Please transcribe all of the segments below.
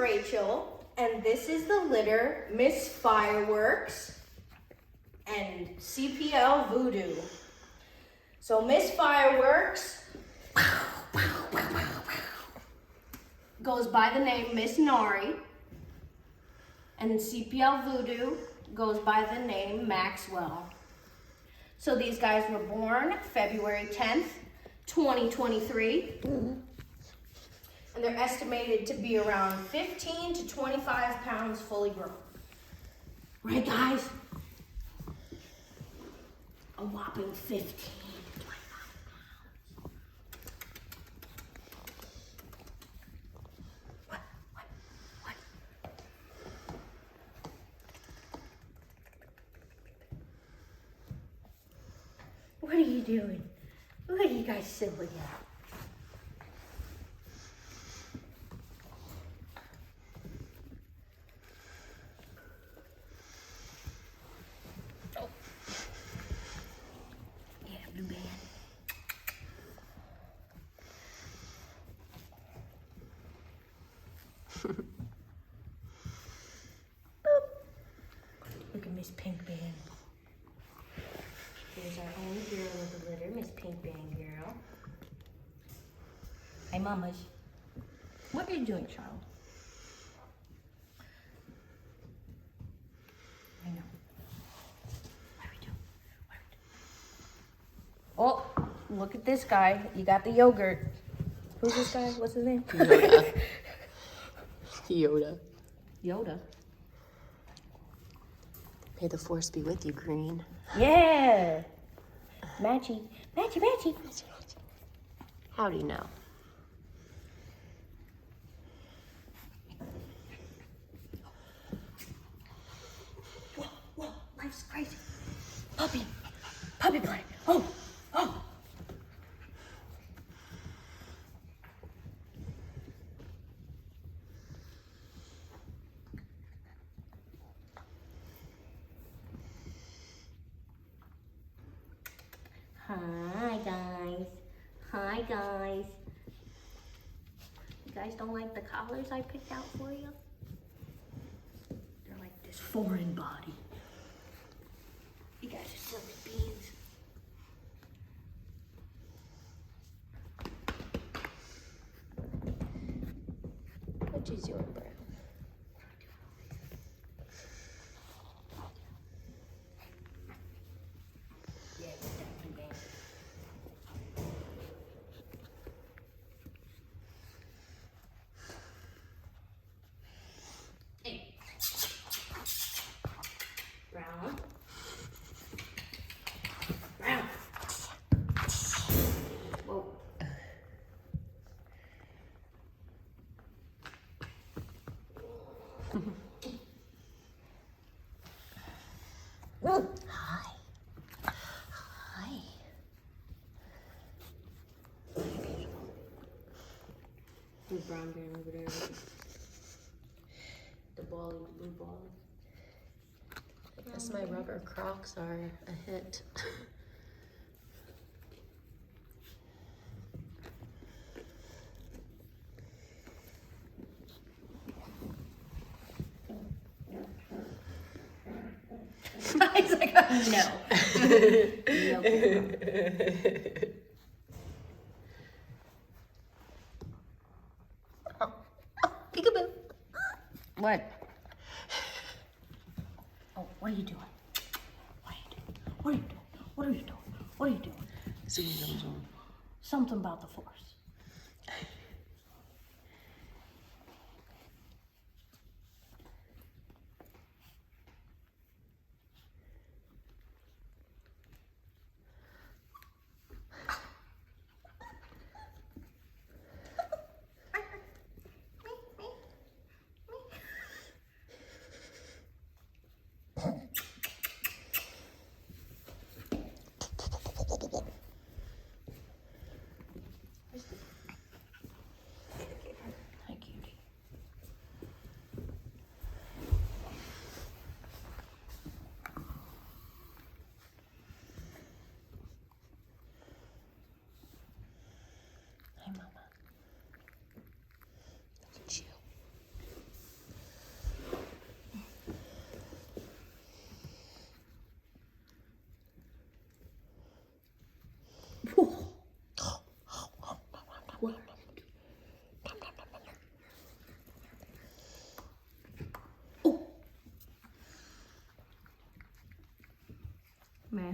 Rachel, and this is the litter, Miss Fireworks and CPL Voodoo. So Miss Fireworks goes by the name Miss Nari, and CPL Voodoo goes by the name Maxwell. So these guys were born February 10th, 2023. And they're estimated to be around 15 to 25 pounds fully grown. Right, guys? A whopping 15 to 25 pounds. What? What are you doing? What are you guys silly at? Look at Miss Pink Band. Here's our only girl with the litter, Miss Pink Band girl. Hey, mamas. What are you doing, child? I know. What are we doing? Oh, look at this guy. You got the yogurt. Who's this guy? What's his name? Yoda. Yoda. Yoda. May the force be with you, Green. Yeah. Matchy. Matchy, matchy. Howdy now. Whoa, life's crazy. Puppy play. Oh. Hi guys. You guys don't like the collars I picked out for you? They're like this foreign body. You guys are silly beans. Which is your brown? Brown. Whoa. Hi. Who's brown bear over there? The ball, blue ball. I guess my rubber Crocs are a hit. He's like, no. No. Peekaboo. What? Oh, what are you doing? What are you doing? Zoom. Something about the force.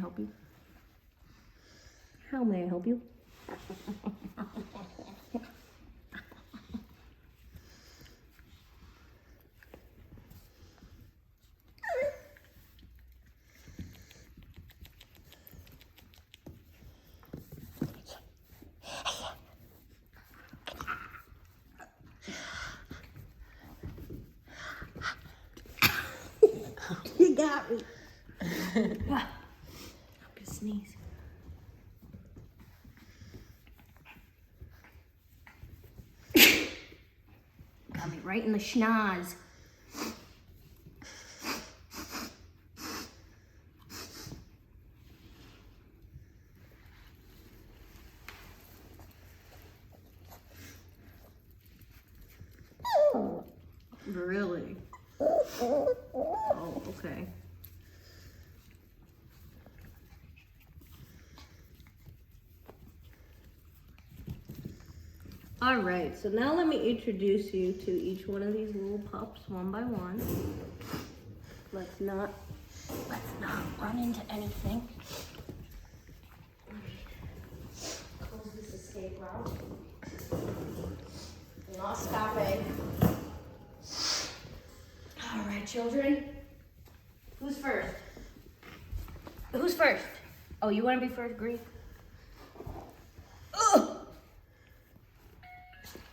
help you? How may I help you? You got me. Help you sneeze. Got me right in the schnoz. Really? Oh, okay. All right, so now let me introduce you to each one of these little pups one by one. Let's not run into anything. Close this escape route. Not stopping. All right, children. Who's first? Who's first? Oh, you want to be first, Greek? Ugh.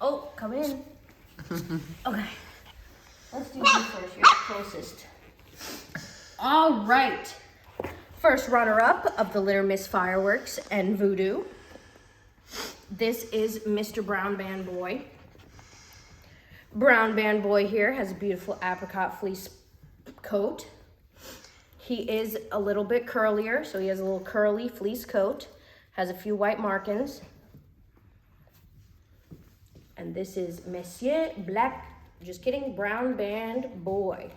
Oh, come in. Okay. Let's do you first. You're the closest. All right. First runner-up of the litter Miss Fireworks and Voodoo. This is Mr. Brown Band Boy. Brown Band Boy here has a beautiful apricot fleece coat. He is a little bit curlier, so he has a little curly fleece coat. Has a few white markings. And this is Monsieur Brown Band Boy.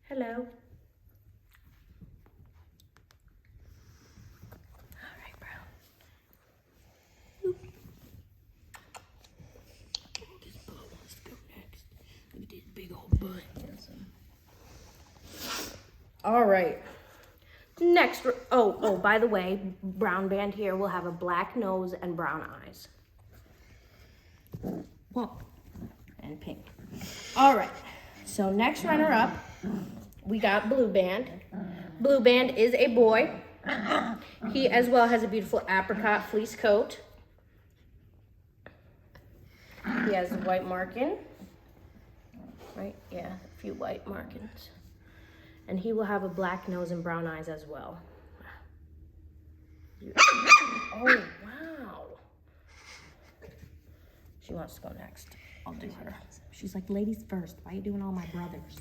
Hello. All right, Brown. This bug wants to go next. Look at this big old butt. All right. Next, oh, by the way, Brown Band here will have a black nose and brown eyes. Whoa. And pink. All right. So next runner up, we got Blue Band. Blue Band is a boy. He as well has a beautiful apricot fleece coat. He has a white marking. Right? Yeah, a few white markings. And he will have a black nose and brown eyes as well. Oh, wow. She wants to go next. I'll do her. She's like, ladies first. Why are you doing all my brothers?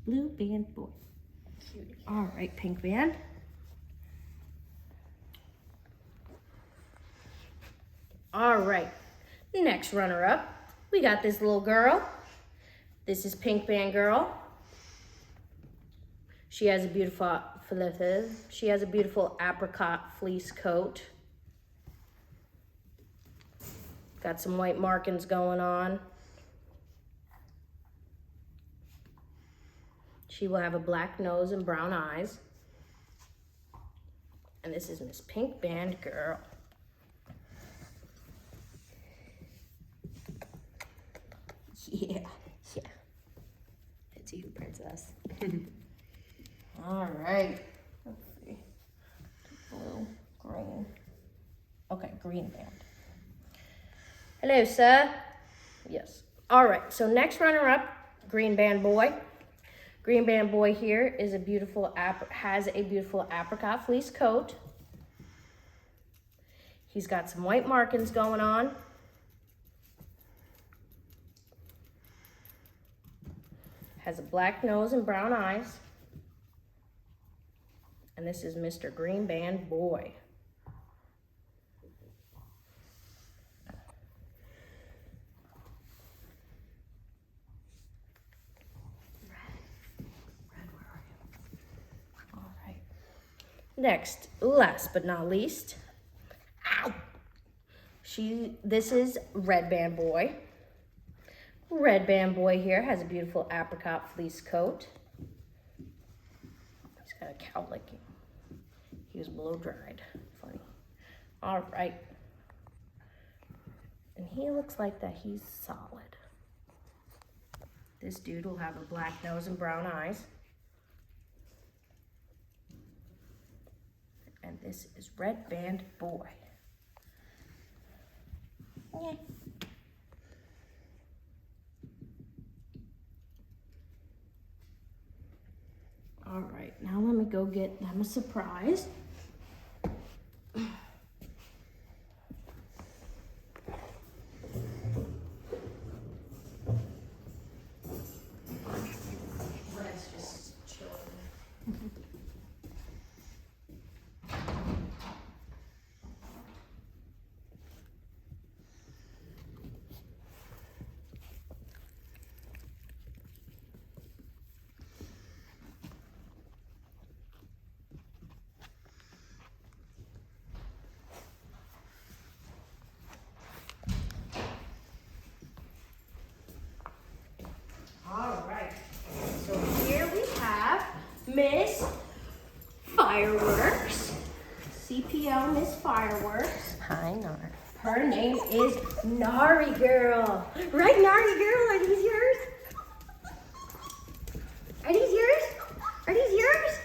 Blue Band Boy. All right, Pink Band. All right. Next runner up, we got this little girl. This is Pink Band Girl. She has a beautiful apricot fleece coat. Got some white markings going on. She will have a black nose and brown eyes. And this is Miss Pink Band Girl. Yeah. It's you, princess. All right. Let's see. Blue, green. Okay, green band. Hello, sir. Yes. All right. So next runner up, Green Band Boy. Green Band Boy here is has a beautiful apricot fleece coat. He's got some white markings going on. Has a black nose and brown eyes. And this is Mr. Green Band Boy. All right. Next, last but not least, ow! This is Red Band Boy. Red Band Boy here has a beautiful apricot fleece coat. He's got cow licking. He was blow dried. Funny. All right. And he looks like that he's solid. This dude will have a black nose and brown eyes. And this is Red Band Boy. Yeah. All right, now let me go get them a surprise. Red's just chilling. All right, so here we have Miss Fireworks, CPL Miss Fireworks. Hi, Nari. Her name is Nari Girl. Right, Nari Girl? Are these yours? Are these yours? Are these yours?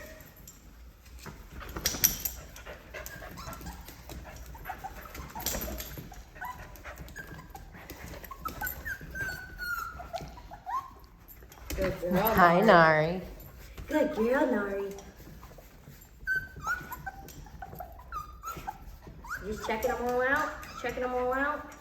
Good girl, Hi, Nari. Good girl, Nari. Just checking them all out. Checking them all out.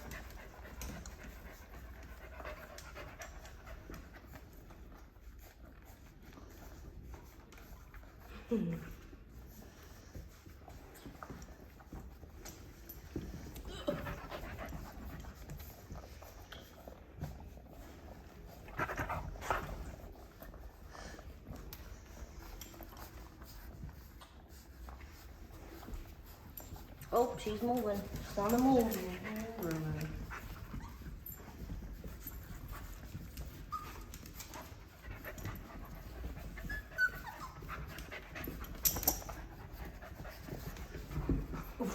Oh, she's moving. She's on the move.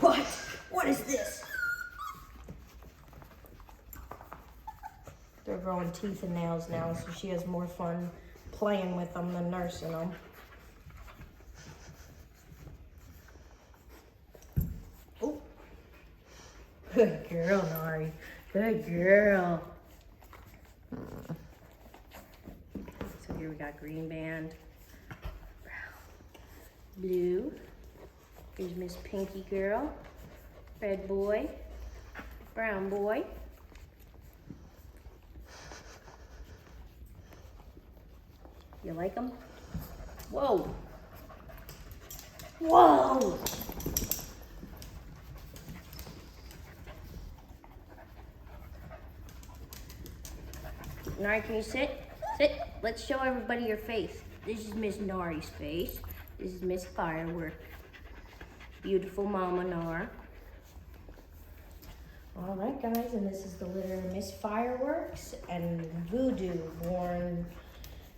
What? What is this? They're growing teeth and nails now, so she has more fun playing with them than nursing them. Oh. Good girl, Nari. Good girl. So here we got green band, brown, blue. Here's Miss Pinky Girl, red boy, brown boy. You like them? Whoa. Whoa. Nari, can you sit? Sit. Let's show everybody your face. This is Miss Nari's face. This is Miss Firework. Beautiful Mama Nar. All right, guys, and this is the litter of Miss Fireworks and Voodoo, born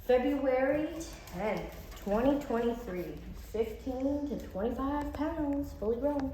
February 10th, 2023. 15 to 25 pounds, fully grown.